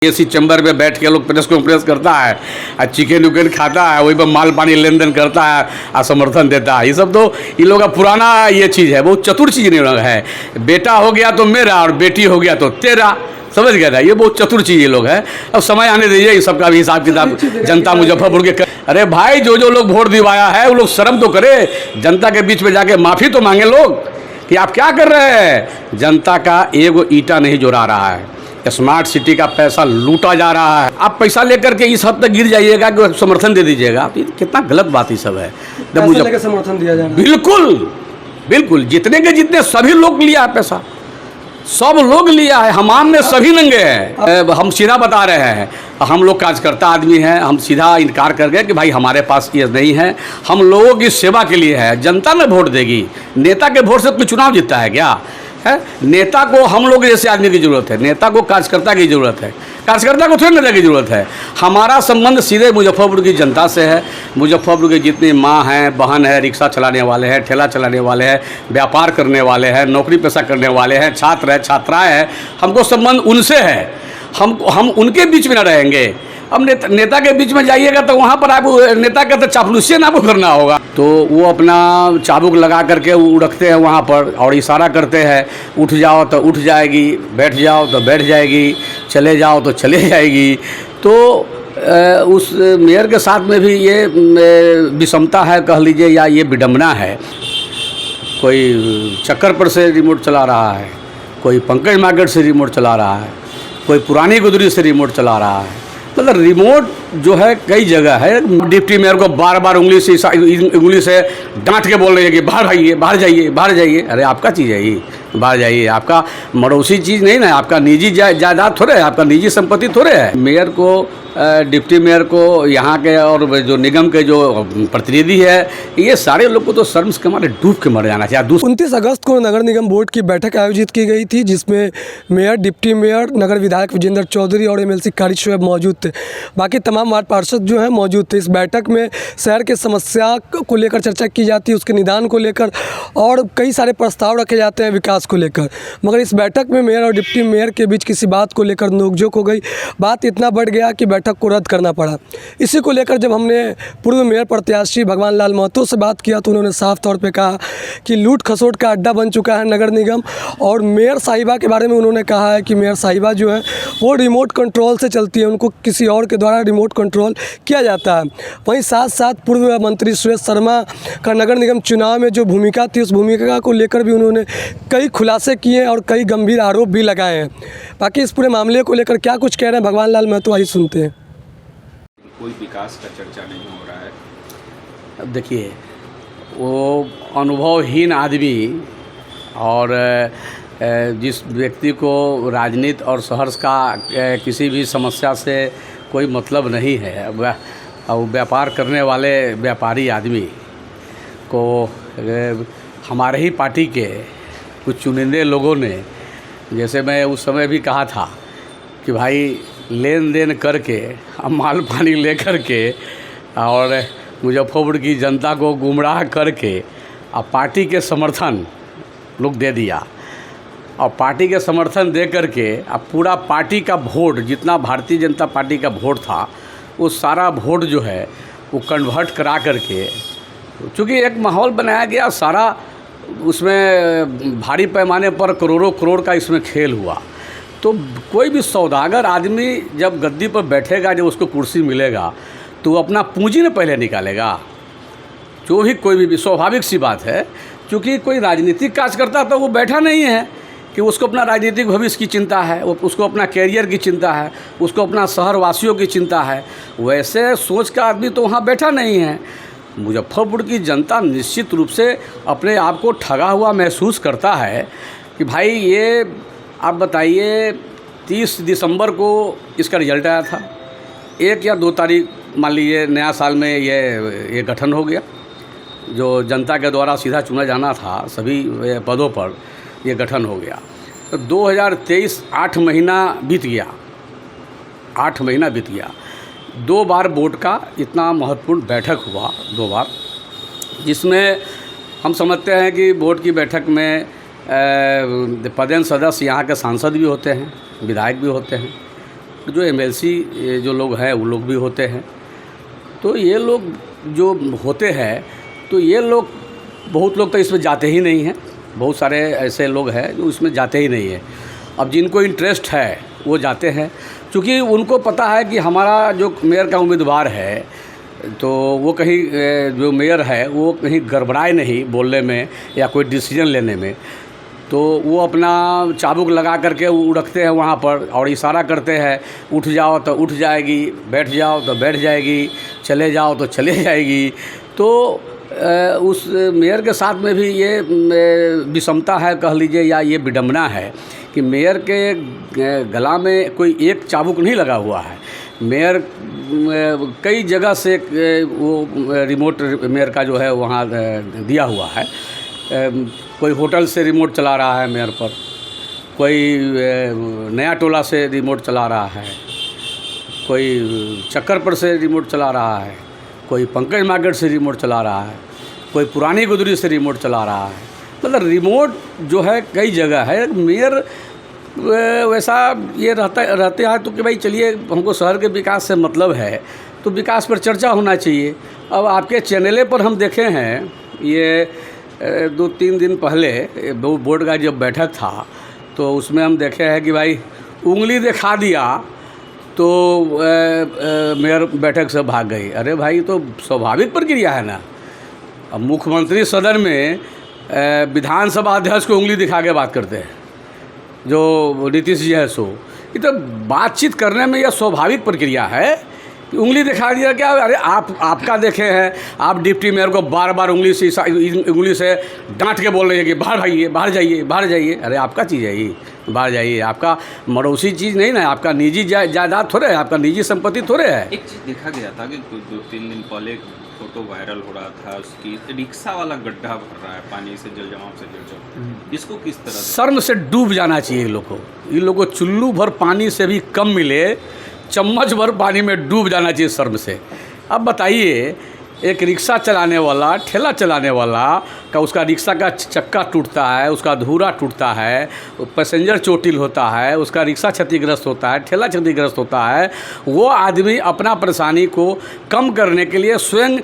AC chamber में बैठ के लोग प्रेस कॉन्फ्रेंस करता है और चिकन उकन खाता है, वही पर माल पानी लेन देन करता है और समर्थन देता है। ये सब तो इन लोगों का पुराना ये चीज़ है, बहुत चतुर चीज़ नहीं है। बेटा हो गया तो मेरा और बेटी हो गया तो तेरा, समझ गया था। ये बहुत चतुर चीज़ ये लोग है। अब समय आने दीजिए, इन सबका भी हिसाब किताब जनता मुजफ्फरपुर के अरे भाई जो लोग वोट दिवाया है वो लोग शर्म तो करे, जनता के बीच में जाके माफ़ी तो मांगे लोग कि आप क्या कर रहे हैं। जनता का एगो ईंटा नहीं जोड़ा रहा है, स्मार्ट सिटी का पैसा लूटा जा रहा है। आप पैसा लेकर के इस हद तक गिर जाइएगा कि समर्थन दे दीजिएगा, कितना गलत बात ही सब है। मुझे समर्थन दिया जाए, बिल्कुल बिल्कुल, जितने के जितने सभी लोग लिया है पैसा, सब लोग लिया है, हमाम में सभी नंगे हैं। हम सीधा बता रहे हैं, हम लोग कार्यकर्ता आदमी हैं, हम सीधा इनकार कर गए कि भाई हमारे पास ये नहीं है, हम लोगों की सेवा के लिए है। जनता ने वोट देगी, नेता के वोट से कोई चुनाव जीतता है क्या है? नेता को हम लोग जैसे आदमी की ज़रूरत है, नेता को कार्यकर्ता की ज़रूरत है, कार्यकर्ता को थोड़ी नेता की ज़रूरत है। हमारा संबंध सीधे मुजफ्फरपुर की जनता से है। मुजफ्फरपुर के जितनी माँ हैं, बहन है, रिक्शा चलाने वाले हैं, ठेला चलाने वाले हैं, व्यापार करने वाले हैं, नौकरी पेशा करने वाले हैं, छात्र हैं, छात्राएँ हैं, हमको संबंध उनसे है। हम उनके बीच में न रहेंगे। अब नेता के बीच में जाइएगा तो वहाँ पर आपको नेता का तो चापलूसी ना आपको करना होगा। तो वो अपना चाबुक लगा करके उड़कते हैं वहाँ पर और इशारा करते हैं, उठ जाओ तो उठ जाएगी, बैठ जाओ तो बैठ जाएगी, चले जाओ तो चले जाएगी। तो उस मेयर के साथ में भी ये विषमता है कह लीजिए, या ये विडम्बना है। कोई चक्कर पर से रिमोट चला रहा है, कोई पंकज मार्केट से रिमोट चला रहा है, कोई पुरानी गुदरी से रिमोट चला रहा है। मतलब रिमोट जो है कई जगह है। डिप्टी मेयर को बार बार उंगली से डांट के बोल रही है कि बाहर आइए, बाहर जाइए, बाहर जाइए। अरे आपका चीज़ है ये, बाहर जाइए। आपका मड़ोसी चीज़ नहीं ना, आपका निजी जायदाद थोड़े है, आपका निजी संपत्ति थोड़े है। मेयर को, डिप्टी मेयर को, यहाँ के और जो निगम के जो प्रतिनिधि है, ये सारे लोग को तो शर्म के मारे डूब के मर जाना चाहिए। 29 अगस्त को नगर निगम बोर्ड की बैठक आयोजित की गई थी, जिसमें मेयर, डिप्टी मेयर, नगर विधायक विजेंद्र चौधरी और एमएलसी कारी शोएब मौजूद थे। बाकी तमाम वार्ड पार्षद जो हैं मौजूद थे। इस बैठक में शहर के समस्या को लेकर चर्चा की जाती है, उसके निदान को लेकर, और कई सारे प्रस्ताव रखे जाते हैं विकास को लेकर। मगर इस बैठक में मेयर और डिप्टी मेयर के बीच किसी बात को लेकर नोकझोंक हो गई। बात इतना बढ़ गया कि बैठक को रद्द करना पड़ा। इसी को लेकर जब हमने पूर्व मेयर प्रत्याशी भगवान लाल महतो से बात किया तो उन्होंने साफ तौर पे कहा कि लूट खसोट का अड्डा बन चुका है नगर निगम। और मेयर साहिबा के बारे में उन्होंने कहा है कि मेयर साहिबा जो है वो रिमोट कंट्रोल से चलती है, उनको किसी और के द्वारा रिमोट कंट्रोल किया जाता है। वहीं साथ साथ पूर्व मंत्री सुरेश शर्मा का नगर निगम चुनाव में जो भूमिका थी, उस भूमिका को लेकर भी उन्होंने कई खुलासे किए और कई गंभीर आरोप भी लगाए हैं। बाकी इस पूरे मामले को लेकर क्या कुछ कह रहे हैं भगवान लाल महतो, आइए सुनते हैं। कोई विकास का चर्चा नहीं हो रहा है। अब देखिए, वो अनुभवहीन आदमी और जिस व्यक्ति को राजनीति और शहर का किसी भी समस्या से कोई मतलब नहीं है, और व्यापार करने वाले व्यापारी आदमी को हमारे ही पार्टी के कुछ चुनिंदे लोगों ने, जैसे मैं उस समय भी कहा था कि भाई लेन देन करके, माल पानी ले करके और मुजफ्फरपुर की जनता को गुमराह करके अब पार्टी के समर्थन लोग दे दिया। और पार्टी के समर्थन दे करके अब पूरा पार्टी का वोट, जितना भारतीय जनता पार्टी का वोट था, वो सारा वोट जो है वो कन्वर्ट करा करके, चूँकि एक माहौल बनाया गया सारा, उसमें भारी पैमाने पर करोड़ों करोड़ का इसमें खेल हुआ। तो कोई भी सौदागर आदमी जब गद्दी पर बैठेगा, जब उसको कुर्सी मिलेगा, तो वो अपना पूंजी न पहले निकालेगा। जो भी कोई भी स्वाभाविक सी बात है, क्योंकि कोई राजनीतिक कार्यकर्ता तो वो बैठा नहीं है कि उसको अपना राजनीतिक भविष्य की चिंता है, उसको अपना कैरियर की चिंता है, उसको अपना शहरवासियों की चिंता है। वैसे सोच का आदमी तो वहाँ बैठा नहीं है। मुजफ्फरपुर की जनता निश्चित रूप से अपने आप को ठगा हुआ महसूस करता है कि भाई ये, आप बताइए, 30 दिसंबर को इसका रिजल्ट आया था, 1 या 2 तारीख मान लीजिए नया साल में ये गठन हो गया। जो जनता के द्वारा सीधा चुना जाना था सभी पदों पर, ये गठन हो गया। तो 2023 8 महीना बीत गया, 8 महीना बीत गया। 2 बार बोर्ड का इतना महत्वपूर्ण बैठक हुआ, 2 बार, जिसमें हम समझते हैं कि बोर्ड की बैठक में पदेन सदस्य यहाँ के सांसद भी होते हैं, विधायक भी होते हैं, जो एमएलसी जो लोग हैं वो लोग भी होते हैं। तो ये लोग जो होते हैं तो ये लोग, बहुत लोग तो इसमें जाते ही नहीं हैं, बहुत सारे ऐसे लोग हैं जो इसमें जाते ही नहीं हैं। अब जिनको इंटरेस्ट है वो जाते हैं, क्योंकि उनको पता है कि हमारा जो मेयर का उम्मीदवार है तो वो कहीं जो मेयर है वो कहीं गड़बड़ाए नहीं बोलने में या कोई डिसीजन लेने में। तो वो अपना चाबुक लगा करके उड़कते हैं वहाँ पर और इशारा करते हैं, उठ जाओ तो उठ जाएगी, बैठ जाओ तो बैठ जाएगी, चले जाओ तो चले जाएगी। तो उस मेयर के साथ में भी ये विषमता है कह लीजिए, या ये विडंबना है कि मेयर के गला में कोई एक चाबुक नहीं लगा हुआ है। मेयर कई जगह से वो रिमोट मेयर का जो है वहाँ दिया हुआ है। कोई होटल से रिमोट चला रहा है मेयर पर, कोई नया टोला से रिमोट चला रहा है, कोई चक्करपुर से रिमोट चला रहा है, कोई पंकज मार्केट से रिमोट चला रहा है, कोई पुरानी गुदरी से रिमोट चला रहा है। मतलब रिमोट जो है कई जगह है। मेयर वैसा ये रहते हैं तो कि भाई चलिए हमको शहर के विकास से मतलब है तो विकास पर चर्चा होना चाहिए। अब आपके चैनले पर हम देखे हैं, ये 2-3 दिन पहले बोर्ड का जब बैठक था तो उसमें हम देखे हैं कि भाई उंगली दिखा दिया तो मेयर बैठक से भाग गई। अरे भाई तो स्वाभाविक प्रक्रिया है ना। अब मुख्यमंत्री सदन में विधानसभा अध्यक्ष को उंगली दिखा के बात करते हैं, जो नीतीश जी है सो। ये तो बातचीत करने में यह स्वाभाविक प्रक्रिया है कि उंगली दिखा दिया क्या। अरे आपका देखे हैं, आप डिप्टी मेयर को बार बार उंगली से डांट के बोल रहे हैं कि बाहर आइए, बाहर जाइए, बाहर जाइए। अरे आपका चीज़ है ये, बाहर जाइए। आपका मड़ोसी चीज़ नहीं ना, आपका निजी जायदाद थोड़े है, आपका निजी संपत्ति थोड़े है। एक चीज़ देखा गया था कि 2-3 दिन पहले फोटो वायरल हो रहा था, उसकी रिक्शा वाला गड्ढा भर रहा है पानी से, जल जमाव से जल जमाव। इसको किस तरह शर्म से डूब जाना चाहिए इन लोगों को चुल्लू भर पानी से भी कम मिले, चम्मच भर पानी में डूब जाना चाहिए शर्म से। अब बताइए, एक रिक्शा चलाने वाला, ठेला चलाने वाला का, उसका रिक्शा का चक्का टूटता है, उसका धूरा टूटता है, पैसेंजर चोटिल होता है, उसका रिक्शा क्षतिग्रस्त होता है, ठेला क्षतिग्रस्त होता है। वो आदमी अपना परेशानी को कम करने के लिए स्वयं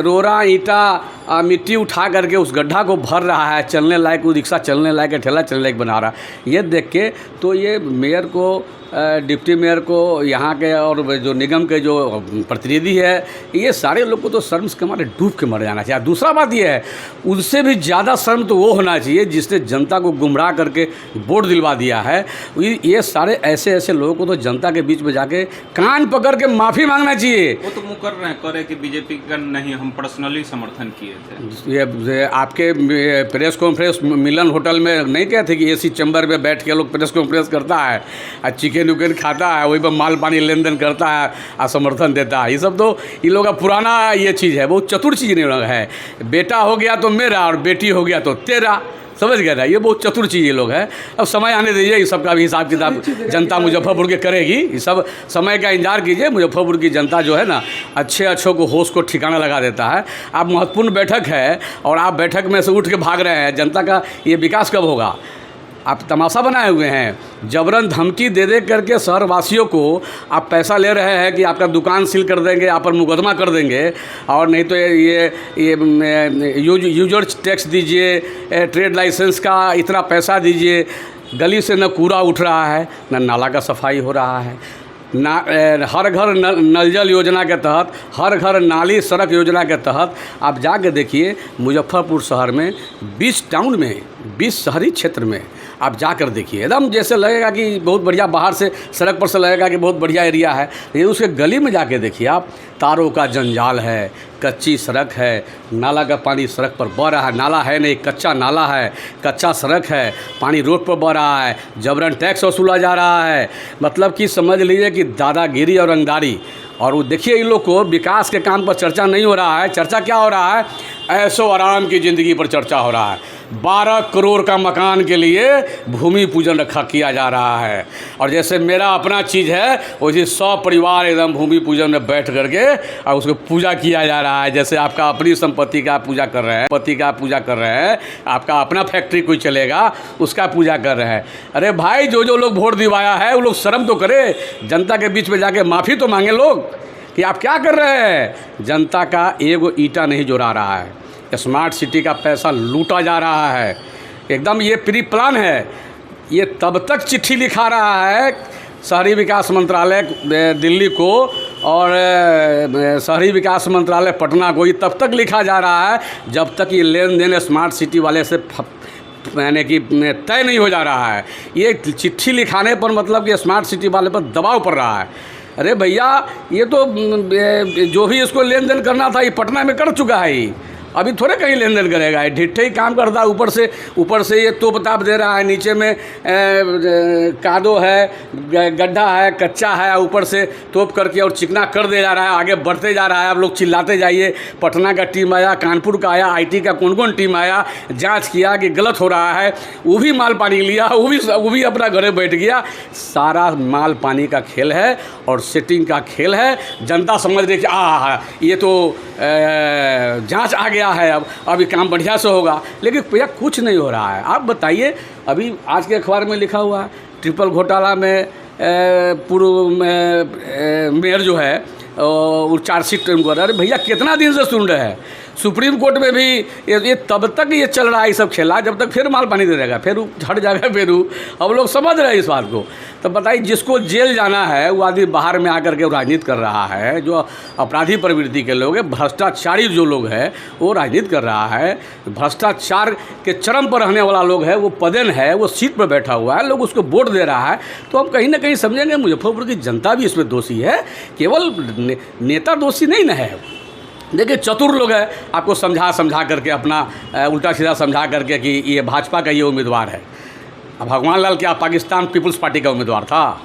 रोरा ईंटा मिट्टी उठा करके उस गड्ढा को भर रहा है, चलने लायक, वो रिक्शा चलने लायक, ठेला चलने लायक बना रहा है। ये देख के तो ये मेयर को, डिप्टी मेयर को, यहाँ के और जो निगम के जो प्रतिनिधि है, ये सारे लोग को तो शर्म के मारे डूब के मर जाना चाहिए। दूसरा बात ये है, उनसे भी ज़्यादा शर्म तो वो होना चाहिए जिसने जनता को गुमराह करके वोट दिलवा दिया है। ये सारे ऐसे लोगों को तो जनता के बीच में जाके कान पकड़ के माफ़ी मांगना चाहिए। वो तो मुकर रहे हैं, करे कि बीजेपी का नहीं, हम पर्सनली समर्थन किए थे। ये आपके प्रेस कॉन्फ्रेंस मिलन होटल में नहीं कहते कि एसी चैम्बर में बैठ के लोग प्रेस कॉन्फ्रेंस करता है और चिकन उकन खाता है, वहीं पर माल पानी लेन देन करता है और समर्थन देता है। ये सब तो इन लोगों का पुराना ये चीज़ है, बहुत चतुर चीज़ नहीं है। बेटा हो गया तो मेरा और बेटी हो गया तो तेरा, समझ गया ना। ये बहुत चतुर चीज़ ये लोग हैं। अब समय आने दीजिए, इस सब का भी हिसाब किताब जनता मुजफ्फरपुर के करेगी। ये सब समय का इंतजार कीजिए। मुजफ्फरपुर की जनता जो है ना, अच्छों को होश को ठिकाना लगा देता है। आप महत्वपूर्ण बैठक है और आप बैठक में से उठ के भाग रहे हैं। जनता का ये विकास कब होगा? आप तमाशा बनाए हुए हैं। जबरन धमकी दे करके शहरवासियों को आप पैसा ले रहे हैं कि आपका दुकान सील कर देंगे, आप पर मुकदमा कर देंगे, और नहीं तो ये यूजर टैक्स दीजिए, ट्रेड लाइसेंस का इतना पैसा दीजिए। गली से न कूड़ा उठ रहा है, न नाला का सफाई हो रहा है, ना हर घर नल जल योजना के तहत, हर घर नाली सड़क योजना के तहत आप जाके देखिए मुजफ्फरपुर शहर में 20 टाउन में, 20 शहरी क्षेत्र में आप जाकर देखिए, एकदम जैसे लगेगा कि बहुत बढ़िया, बाहर से सड़क पर से लगेगा कि बहुत बढ़िया एरिया है। ये उसके गली में जाके देखिए आप, तारों का जंजाल है, कच्ची सड़क है, नाला का पानी सड़क पर बह रहा है, नाला है नहीं, कच्चा नाला है, कच्चा सड़क है, पानी रोड पर बह रहा है, जबरन टैक्स वसूला जा रहा है। मतलब कि समझ लीजिए कि दादागिरी और रंगदारी। और वो देखिए, इन लोग को विकास के काम पर चर्चा नहीं हो रहा है। चर्चा क्या हो रहा है? ऐशो आराम की ज़िंदगी पर चर्चा हो रहा है। 12 करोड़ का मकान के लिए भूमि पूजन रखा किया जा रहा है। और जैसे मेरा अपना चीज़ है वैसे 100 परिवार एकदम भूमि पूजन में बैठ करके और उसको पूजा किया जा रहा है। जैसे आपका अपनी संपत्ति का पूजा कर रहे हैं, पति का पूजा कर रहे हैं, आपका अपना फैक्ट्री कोई चलेगा उसका पूजा कर रहे हैं। अरे भाई, जो जो लोग वोट दिवाया है वो लोग शर्म तो करे, जनता के बीच में जाके माफ़ी तो मांगे लोग कि आप क्या कर रहे हैं। जनता का एगो ईंटा नहीं जोड़ा रहा है, स्मार्ट सिटी का पैसा लूटा जा रहा है। एकदम ये प्री प्लान है। ये तब तक चिट्ठी लिखा रहा है शहरी विकास मंत्रालय दिल्ली को और शहरी विकास मंत्रालय पटना को, ये तब तक लिखा जा रहा है जब तक ये लेन देन स्मार्ट सिटी वाले से यानी कि तय नहीं हो जा रहा है। ये चिट्ठी लिखाने पर मतलब कि स्मार्ट सिटी वाले पर दबाव पड़ रहा है। अरे भैया, ये तो जो भी इसको लेन देन करना था ये पटना में कर चुका है ही, अभी थोड़े कहीं लेन देन करेगा। ये ढिट्ठे ही काम करता है। ऊपर से ये तोप ताप दे रहा है, नीचे में कादो है, गड्ढा है, कच्चा है, ऊपर से तोप करके और चिकना कर दे जा रहा है। आगे बढ़ते जा रहा है। आप लोग चिल्लाते जाइए। पटना का टीम आया, कानपुर का आया, IT का कौन कौन टीम आया, जांच किया कि गलत हो रहा है, वो भी माल पानी लिया, वो भी अपना घरे बैठ गया। सारा माल पानी का खेल है और सेटिंग का खेल है। जनता समझ रही कि ये तो जांच आ गया है, अब ये काम बढ़िया से होगा, लेकिन भैया कुछ नहीं हो रहा है। आप बताइए, अभी आज के अखबार में लिखा हुआ है ट्रिपल घोटाला में पूर्व मेयर जो है वो चार्जशीट कर। अरे भैया, कितना दिन से सुन रहे हैं। सुप्रीम कोर्ट में भी ये तब तक ये चल रहा है, ये सब खेला, जब तक फिर माल पानी दे देगा, फिर हट जाएगा, फिर अब लोग समझ रहे हैं इस बात को। तो बताइए, जिसको जेल जाना है वो आदमी बाहर में आकर के राजनीति कर रहा है। जो अपराधी प्रवृत्ति के लोग हैं, भ्रष्टाचारी जो लोग हैं, वो राजनीति कर रहा है। भ्रष्टाचार के चरम पर रहने वाला लोग है, वो पदेन है, वो सीट पर बैठा हुआ है, लोग उसको वोट दे रहा है। तो हम कहीं ना कहीं समझेंगे मुजफ्फरपुर की जनता भी इसमें दोषी है, केवल नेता दोषी नहीं न है। देखिए, चतुर लोग हैं, आपको समझा करके अपना उल्टा सीधा समझा करके कि ये भाजपा का ये उम्मीदवार है। अब भगवान लाल क्या पाकिस्तान पीपुल्स पार्टी का उम्मीदवार था?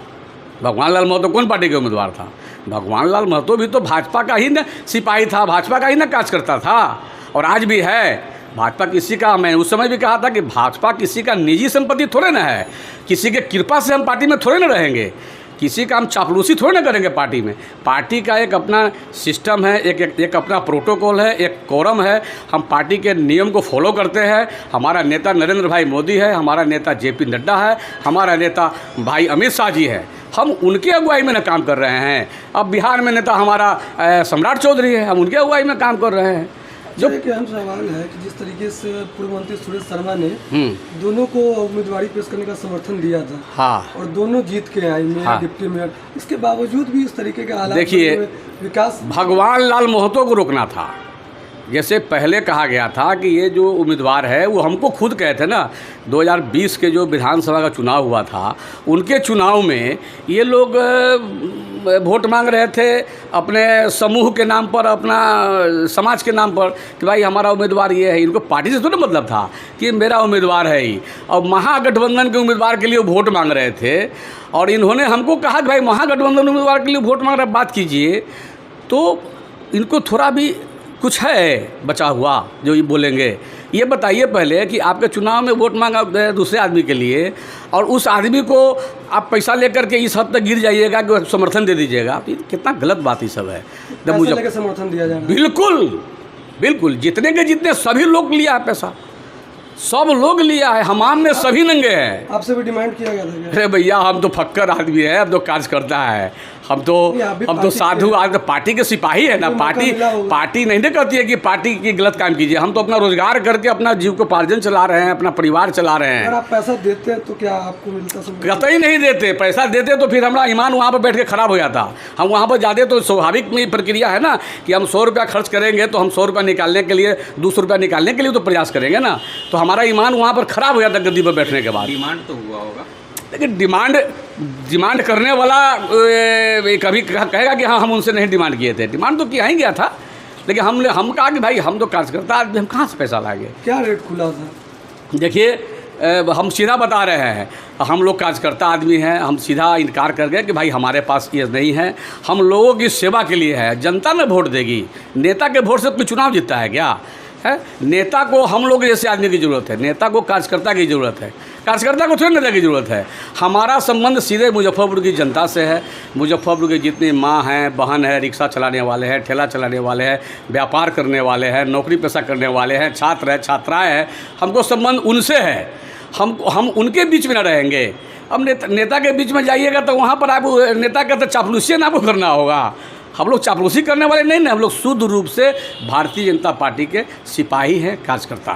भगवान लाल महतो कौन पार्टी का उम्मीदवार था? भगवान लाल महतो भी तो भाजपा का ही न सिपाही था, भाजपा का ही न काज करता था, और आज भी है। भाजपा किसी का, मैं उस समय भी कहा था कि भाजपा किसी का निजी संपत्ति थोड़े ना है, किसी के कृपा से हम पार्टी में थोड़े ना रहेंगे, किसी का हम चापलूसी थोड़ी ना करेंगे पार्टी में। पार्टी का एक अपना सिस्टम है, एक अपना प्रोटोकॉल है, एक कोरम है। हम पार्टी के नियम को फॉलो करते हैं। हमारा नेता नरेंद्र भाई मोदी है, हमारा नेता JP नड्डा है, हमारा नेता भाई अमित शाह जी है। हम उनके अगुवाई में ना काम कर रहे हैं। अब बिहार में नेता हमारा सम्राट चौधरी है, हम उनके अगुवाई में काम कर रहे हैं। जो एक अहम सवाल है कि जिस तरीके से पूर्व मंत्री सुरेश शर्मा ने दोनों को उम्मीदवारी पेश करने का समर्थन दिया था, हाँ, और दोनों जीत के आए, मेयर, हाँ, डिप्टी मेयर, इसके बावजूद भी इस तरीके के हालात, देखिए, विकास भगवान लाल महतो को रोकना था। जैसे पहले कहा गया था कि ये जो उम्मीदवार है वो हमको खुद कहे थे ना, 2020 के जो विधानसभा का चुनाव हुआ था, उनके चुनाव में ये लोग वोट मांग रहे थे अपने समूह के नाम पर, अपना समाज के नाम पर, कि भाई हमारा उम्मीदवार ये है। इनको पार्टी से थोड़ा मतलब था कि मेरा उम्मीदवार है ही। और महागठबंधन के उम्मीदवार के लिए वोट मांग रहे थे, और इन्होंने हमको कहा कि भाई महागठबंधन उम्मीदवार के लिए वोट मांग रहे, बात कीजिए। तो इनको थोड़ा भी कुछ है बचा हुआ जो ये बोलेंगे। ये बताइए पहले कि आपके चुनाव में वोट मांगा दूसरे आदमी के लिए, और उस आदमी को आप पैसा लेकर के इस हद तक गिर जाइएगा कि समर्थन दे दीजिएगा। तो कितना गलत बात ही सब है। मुझे समर्थन दिया जाए, बिल्कुल जितने के जितने सभी लोग लिया है पैसा, सब लोग लिया है। हमाम में सभी नंगे हैं। आपसे भी डिमांड किया गया था? अरे भैया, हम तो फक्कर आदमी है, हम तो काज करता है, हम तो साधु आदमी, पार्टी के सिपाही है ना। पार्टी नहीं कहती है कि पार्टी की गलत काम कीजिए। हम तो अपना रोजगार करके अपना जीविकोपार्जन चला रहे हैं, अपना परिवार चला रहे हैं। अगर आप पैसा देते हैं तो क्या आपको मिलता? कतई नहीं देते। पैसा देते तो फिर हमारा ईमान वहाँ पर बैठ के खराब हो जाता। हम वहाँ पर जाते तो स्वाभाविक में प्रक्रिया है ना कि हम 100 रुपया खर्च करेंगे तो हम 100 रुपया निकालने के लिए 200 रुपया निकालने के लिए तो प्रयास करेंगे ना। तो हमारा ईमान वहाँ पर खराब हो जाता गद्दी पर बैठने के बाद। डिमांड तो हुआ होगा, लेकिन डिमांड करने वाला कभी कहेगा कि हाँ हम उनसे नहीं डिमांड किए थे। डिमांड तो किया ही गया था, लेकिन हम कहा कि भाई हम तो कार्यकर्ता आदमी, हम कहाँ से पैसा लाएंगे। क्या रेट खुला था? देखिए, हम सीधा बता रहे हैं, हम लोग कार्यकर्ता आदमी हैं। हम सीधा इनकार कर गए कि भाई हमारे पास ये नहीं है, हम लोगों की सेवा के लिए है। जनता ने वोट देगी, नेता के वोट से कोई चुनाव जीतता है क्या? है। नेता को हम लोग जैसे आदमी की ज़रूरत है, नेता को कार्यकर्ता की ज़रूरत है, कार्यकर्ता को थोड़ी नेता की ज़रूरत है। हमारा संबंध सीधे मुजफ्फरपुर की जनता से है। मुजफ्फरपुर की जितनी माँ हैं, बहन है, रिक्शा चलाने वाले हैं, ठेला चलाने वाले हैं, व्यापार करने वाले हैं, नौकरी पेशा करने वाले हैं, छात्र हैं, छात्राएँ हैं, हमको संबंध उनसे है। हम उनके बीच में न रहेंगे। अब नेता के बीच में जाइएगा तो वहाँ पर आपको नेता का तो चापलूसी ना आपको करना होगा। हम लोग चापलूसी करने वाले नहीं ना, हम लोग शुद्ध रूप से भारतीय जनता पार्टी के सिपाही हैं, कार्यकर्ता हैं।